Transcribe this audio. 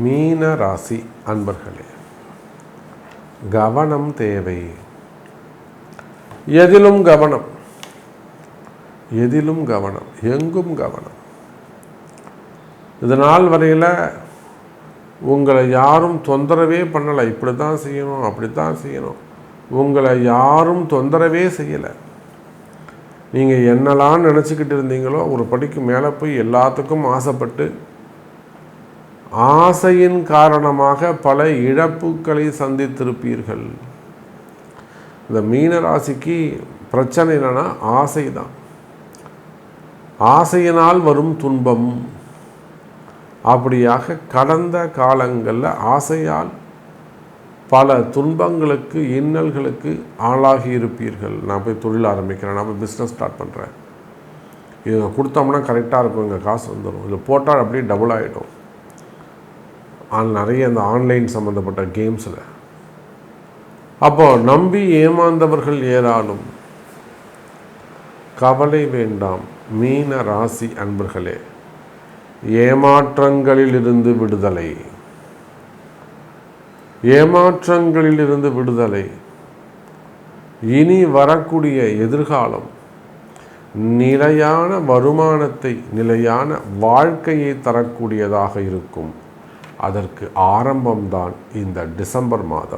மீன ராசி அன்பர்களே, கவனம் தேவை. எதிலும் கவனம், எதிலும் கவனம், எங்கும் கவனம். இதனால் வரையில் உங்களை யாரும் தொந்தரவே பண்ணலை. இப்படி தான் செய்யணும், அப்படி தான் செய்யணும். உங்களை யாரும் தொந்தரவே செய்யலை. நீங்கள் என்னெல்லாம் நினச்சிக்கிட்டு இருந்தீங்களோ ஒரு படிக்கு மேலே போய் எல்லாத்துக்கும் ஆசைப்பட்டு ஆசையின் காரணமாக பல இழப்புகளை சந்தித்திருப்பீர்கள். இந்த மீனராசிக்கு பிரச்சனை என்னன்னா ஆசை தான். ஆசையினால் வரும் துன்பம். அப்படியாக கடந்த காலங்களில் ஆசையால் பல துன்பங்களுக்கு இன்னல்களுக்கு ஆளாகி இருப்பீர்கள். நான் போய் தொழில் ஆரம்பிக்கிறேன், நான் போய் பிஸ்னஸ் ஸ்டார்ட் பண்ணுறேன், இது கொடுத்தோம்னா கரெக்டாக இருக்கும், இங்கே காசு வந்துடும், இது போட்டால் அப்படியே டபுள் ஆகிடும். நிறைய இந்த ஆன்லைன் சம்மந்தப்பட்ட கேம்ஸில் அப்போது நம்பி ஏமாந்தவர்கள் ஏராளம். கவலை வேண்டாம் மீன ராசி அன்பர்களே, ஏமாற்றங்களிலிருந்து விடுதலை, ஏமாற்றங்களிலிருந்து விடுதலை. இனி வரக்கூடிய எதிர்காலம் நிலையான வருமானத்தை, நிலையான வாழ்க்கையை தரக்கூடியதாக இருக்கும். அதற்கு ஆரம்பம்தான் இந்த டிசம்பர் மாதம்.